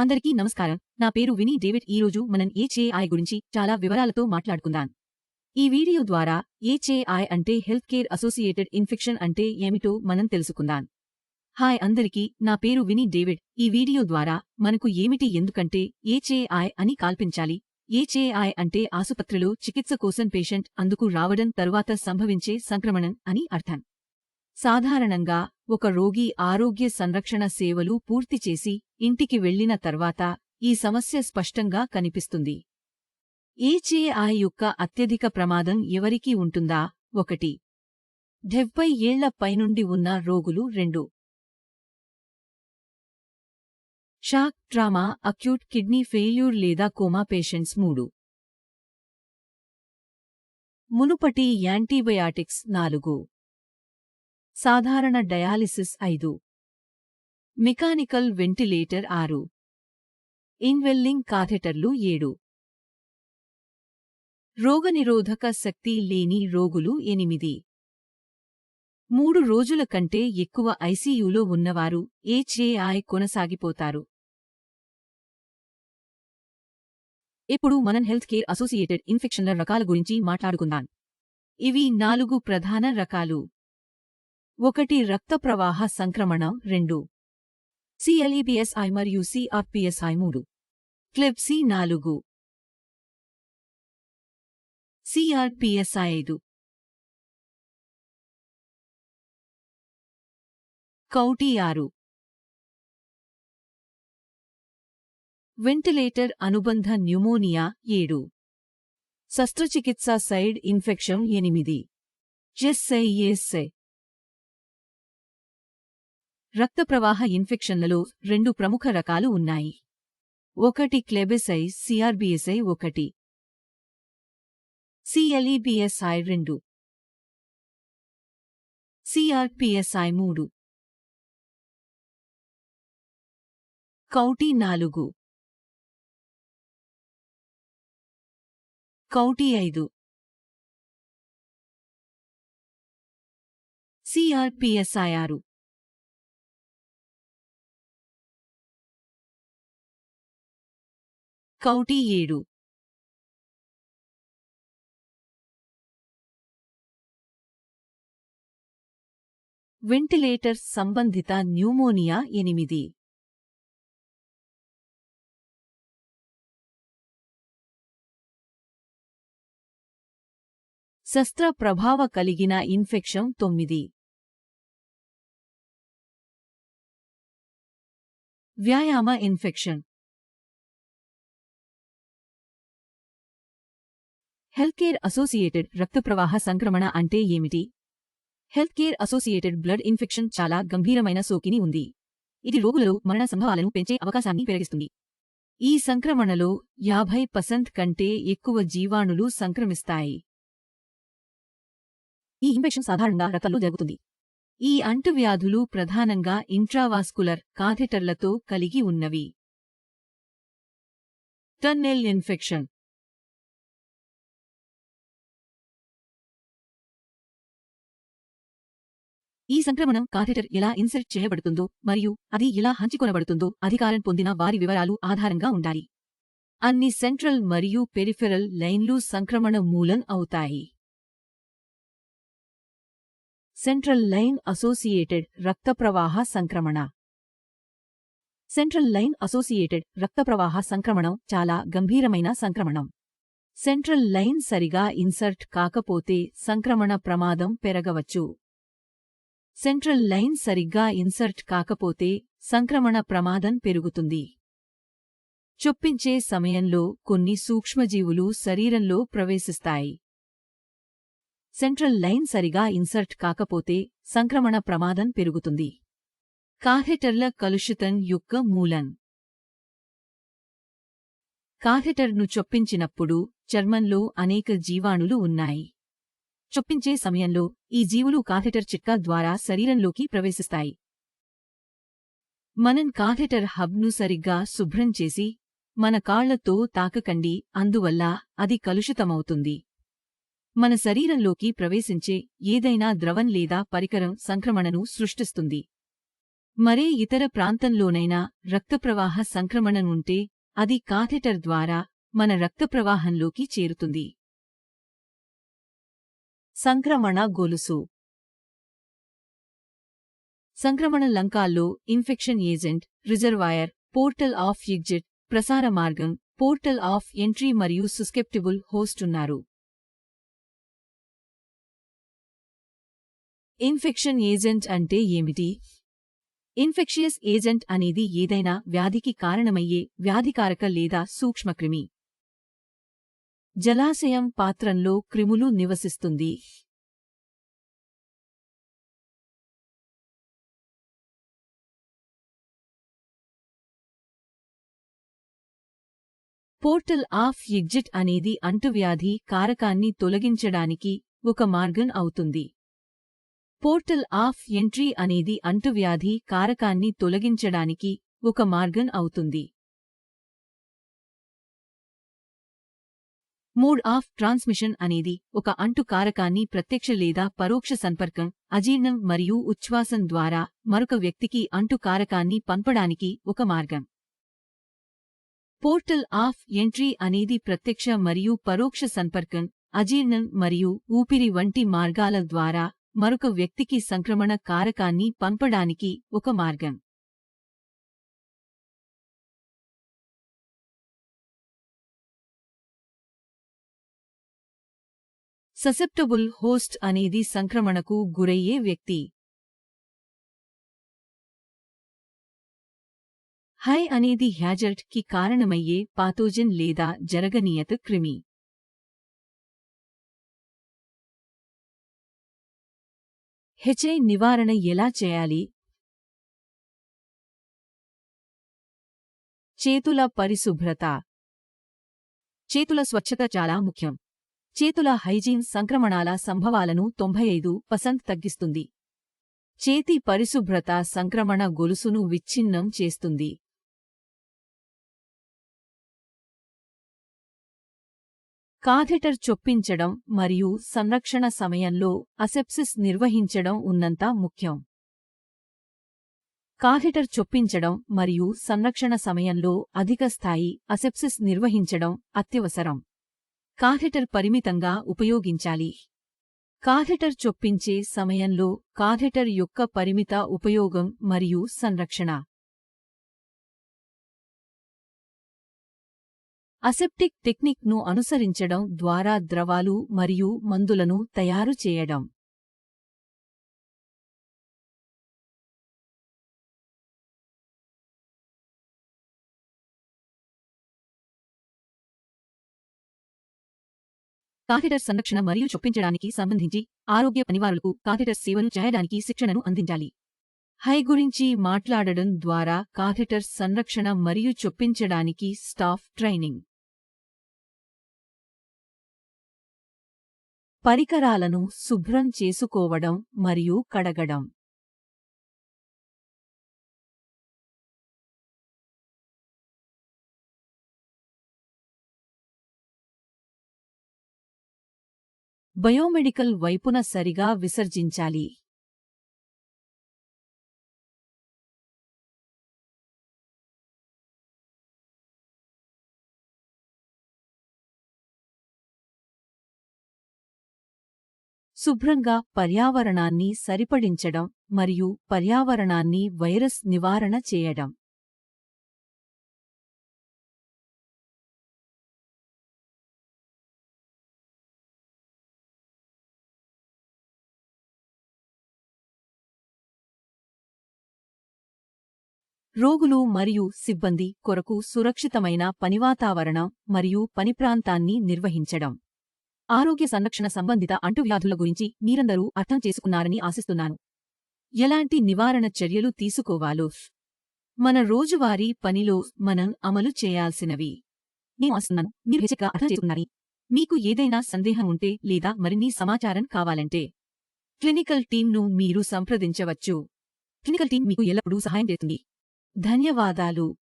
అందరికీ నమస్కారం. నా పేరు వినీ డేవిడ్. ఈరోజు మనం హెచ్ఏఐ గురించి చాలా వివరాలతో మాట్లాడుకుందాం. ఈ వీడియో ద్వారా హెచ్ఏఐ అంటే హెల్త్ కేర్ అసోసియేటెడ్ ఇన్ఫెక్షన్ అంటే ఏమిటో మనం తెలుసుకుందాం. హాయ్ అందరికీ, నా పేరు వినీ డేవిడ్. ఈ వీడియో ద్వారా మనకు ఏమిటి ఎందుకంటే హెచ్ఏఐ అని కల్పించాలి. హెచ్ఏఐ అంటే ఆసుపత్రిలో చికిత్స కోసం పేషెంట్ అందుకు రావడం తరువాత సంభవించే సంక్రమణం అని అర్థం. సాధారణంగా ఒక రోగి ఆరోగ్య సంరక్షణ సేవలు పూర్తి చేసి ఇంటికి వెళ్లిన తర్వాత ఈ సమస్య స్పష్టంగా కనిపిస్తుంది. హెచ్ఏఐ యొక్క అత్యధిక ప్రమాదం ఎవరికి ఉంటుందా? 1. 70 ఏళ్ల పైనుండి ఉన్న రోగులు. 2. Shock, trauma, acute kidney failure లేదా కోమా పేషెంట్స్. 3. మునుపటి యాంటీబయాటిక్స్. 4. సాధారణ డయాలిసిస్. 5. Mechanical ventilator. 6. ఇన్వెల్లింగ్ కాథెటర్లు. 7. రోగనిరోధక శక్తి లేని రోగులు. 8. 3 రోజుల కంటే ఎక్కువ ఐసీయూలో ఉన్నవారు హెచ్ఏఐ కొనసాగిపోతారు. ఇప్పుడు మనం హెల్త్ కేర్ అసోసియేటెడ్ ఇన్ఫెక్షన్ల రకాల గురించి మాట్లాడుకుందాం. ఇవి 4 ప్రధాన రకాలు. 1. రక్త ప్రవాహ సంక్రమణం. 2. సిఎల్ఈపిఎస్ఐ మరియు సిఆర్పిఎస్ఐ. 3. క్లెబ్సీ. 4. సిఆర్పిఎస్ఐ. 5. కౌటి. 6. వెంటిలేటర్ అనుబంధ న్యూమోనియా. 7. శస్త్రచికిత్స సైడ్ ఇన్ఫెక్షన్. 8. ఎస్ఐఎస్ఐ. రక్త ప్రవాహ ఇన్ఫెక్షన్లలో 2 ప్రముఖ రకాలు ఉన్నాయి. 1. క్లెబెసై, సిఆర్బిఎస్ఐ. 1. సిఎల్ఈపిఎస్ఐ. 2. సిఆర్పిఎస్ఐ. 3. కౌటి. 4. కౌటి. 5. సిఆర్పిఎస్ఐ. 6. కౌటి. 7. వెంటిలేటర్ సంబంధిత న్యూమోనియా. 8. శస్త్ర ప్రభావ కలిగిన ఇన్ఫెక్షన్. 9. వ్యాయామ ఇన్ఫెక్షన్. హెల్త్ కేర్ అసోసియేటెడ్ రక్త ప్రవాహ సంక్రమణ అంటే ఏమిటి? Health care associated blood infection చాలా గంభీరమైన సోకిని ఉంది. ఇది రోగులలో మరణ సంభవాలను పెంచే అవకాశాన్ని పెరిగిస్తుంది. ఈ సంక్రమణలో 50% కంటే ఎక్కువ జీవాణులు సంక్రమిస్తాయి. ఈ ఇన్ఫెక్షన్ సాధారణంగా రక్తంలో జరుగుతుంది. ఈ అంటువ్యాధులు ప్రధానంగా ఇంట్రావాస్కులర్ కాథెటర్లతో కలిగి ఉన్నవి. Tunnel infection. ఈ సంక్రమణం కాథెటర్ ఎలా ఇన్సర్ట్ చేయబడుతుందో మరియు అది ఎలా హంచికొనబడుతుందో అధికారం పొందిన వారి వివరాలు ఆధారంగా ఉండాలి. అన్ని సెంట్రల్ మరియు పెరిఫెరల్ లైన్లు సంక్రమణ మూలం అవుతాయి. సెంట్రల్ లైన్ అసోసియేటెడ్ రక్త ప్రవాహ సంక్రమణ. సెంట్రల్ లైన్ అసోసియేటెడ్ రక్త ప్రవాహ సంక్రమణం చాలా గంభీరమైన సంక్రమణం. సెంట్రల్ లైన్ సరిగా ఇన్సర్ట్ కాకపోతే సంక్రమణ ప్రమాదం పెరగవచ్చు. సెంట్రల్ లైన్ సరిగ్గా ఇన్సర్ట్ కాకపోతే సంక్రమణ ప్రమాదం పెరుగుతుంది. చొప్పించే సమయంలో కొన్ని సూక్ష్మజీవులు శరీరంలో ప్రవేశిస్తాయి. సెంట్రల్ లైన్ సరిగా ఇన్సర్ట్ కాకపోతే సంక్రమణ ప్రమాదం పెరుగుతుంది. కాథెటర్ల కలుషితం యొక్క మూలం. కాథెటర్ను చొప్పించినప్పుడు చర్మంలో అనేక జీవాణులు ఉన్నాయి. చొప్పించే సమయంలో ఈ జీవులు కాథెటర్ చిట్కా ద్వారా శరీరంలోకి ప్రవేశిస్తాయి. మనం కాథెటర్ హబ్ను సరిగ్గా శుభ్రం చేసి మన కాళ్లతో తాకకండి, అందువల్ల అది కలుషితమవుతుంది. మన శరీరంలోకి ప్రవేశించే ఏదైనా ద్రవం లేదా పరికరం సంక్రమణను సృష్టిస్తుంది. మరే ఇతర ప్రాంతంలోనైనా రక్తప్రవాహ సంక్రమణ ఉంటే అది కాథెటర్ ద్వారా మన రక్తప్రవాహంలోకి చేరుతుంది. సంక్రమణ గొలుసు. సంక్రమణ లంకాల్లో infection agent, reservoir, portal of exit, ప్రసార మార్గం, పోర్టల్ ఆఫ్ ఎంట్రీ మరియు సస్కెప్టిబుల్ హోస్ట్ ఉన్నారు. ఇన్ఫెక్షన్ ఏజెంట్ అంటే ఏమిటి? ఇన్ఫెక్షియస్ ఏజెంట్ అనేది ఏదైనా వ్యాధికి కారణమయ్యే వ్యాధికారక లేదా సూక్ష్మక్రిమి. జలాశయం పాత్రంలో క్రిములు నివసిస్తుంది. పోర్టల్ ఆఫ్ ఎగ్జిట్ అనేది అంటువ్యాధి కారకాన్ని తొలగించడానికి ఒక మార్గం అవుతుంది. పోర్టల్ ఆఫ్ ఎంట్రీ అనేది అంటువ్యాధి కారకాన్ని తొలగించడానికి ఒక మార్గం అవుతుంది. మోడ్ ఆఫ్ ట్రాన్స్మిషన్ అనేది ఒక అంటు కారకాన్ని ప్రత్యక్ష లేదా పరోక్ష సంపర్కం, అజీర్ణం మరియు ఉచ్ఛ్వాసం ద్వారా మరొక వ్యక్తికి అంటు కారకాన్ని పంపడానికి ఒక మార్గం. పోర్టల్ ఆఫ్ ఎంట్రీ అనేది ప్రత్యక్ష మరియు పరోక్ష సంపర్కం, అజీర్ణం మరియు ఊపిరి వంటి మార్గాల ద్వారా మరొక వ్యక్తికి సంక్రమణ కారకాన్ని పంపడానికి ఒక మార్గం. ససెప్టబుల్ హోస్ట్ అనేది సంక్రమణకు గురయ్యే వ్యక్తి. హై అనేది హ్యాజర్డ్ కి కారణమయ్యే పాథోజన్ లేదా జరగనీయత క్రిమి. హెచ్ఐ నివారణ ఎలా చేయాలి? చేతుల పరిశుభ్రత. చేతుల స్వచ్ఛత చాలా ముఖ్యం. చేతుల హైజీన్ సంక్రమణాల సంభవాలను 95% తగ్గిస్తుంది. చేతి పరిశుభ్రత సంక్రమణ గొలుసును విచ్ఛిన్నం చేస్తుంది. కాథెటర్ చొప్పించడం మరియు సంరక్షణ సమయంలో అసెప్సిస్ నిర్వహించడం ఉన్నంత ముఖ్యం. కాథెటర్ చొప్పించడం మరియు సంరక్షణ సమయంలో అధిక స్థాయి అసెప్సిస్ నిర్వహించడం అత్యవసరం. కాథెటర్ పరిమితంగా ఉపయోగించాలి. కాథెటర్ చొప్పించే సమయంలో కాథెటర్ యొక్క పరిమిత ఉపయోగం మరియు సంరక్షణ. అసెప్టిక్ టెక్నిక్ను అనుసరించడం ద్వారా ద్రవాలు మరియు మందులను తయారు చేయడం. కాథెటర్ సంరక్షణ మరియు చొప్పించడానికి సంబంధించి ఆరోగ్య పనివారులకు కాథెటర్ సేవలు చేయడానికి శిక్షణను అందించాలి. హై గురించి మాట్లాడడం ద్వారా కాథెటర్ సంరక్షణ మరియు చొప్పించడానికి స్టాఫ్ ట్రైనింగ్. పరికరాలను శుభ్రం చేసుకోవడం మరియు కడగడం. బయోమెడికల్ వైపున సరిగా విసర్జించాలి. శుభ్రంగా పర్యావరణాన్ని సరిపడించడం మరియు పర్యావరణాన్ని వైరస్ నివారణ చేయడం. రోగులు మరియు సిబ్బంది కొరకు సురక్షితమైన పనివాతావరణం మరియు పని ప్రాంతాన్ని నిర్వహించడం. ఆరోగ్య సంరక్షణ సంబంధిత అంటువ్యాధుల గురించి మీరందరూ అర్థం చేసుకున్నారని ఆశిస్తున్నాను. ఎలాంటి నివారణ చర్యలు తీసుకోవాలో మన రోజువారీ పనిలో మనం అమలు చేయాల్సినవి నేను ఆశిస్తున్నాను మీరు హెచ్చరికగా అర్థం చేసుకున్నారని. మీకు ఏదైనా సందేహం ఉంటే లేదా మరిన్ని సమాచారం కావాలంటే క్లినికల్ టీంను మీరు సంప్రదించవచ్చు. క్లినికల్ టీం మీకు ఎల్లప్పుడూ సహాయం చేస్తుంది. ధన్యవాదాలు.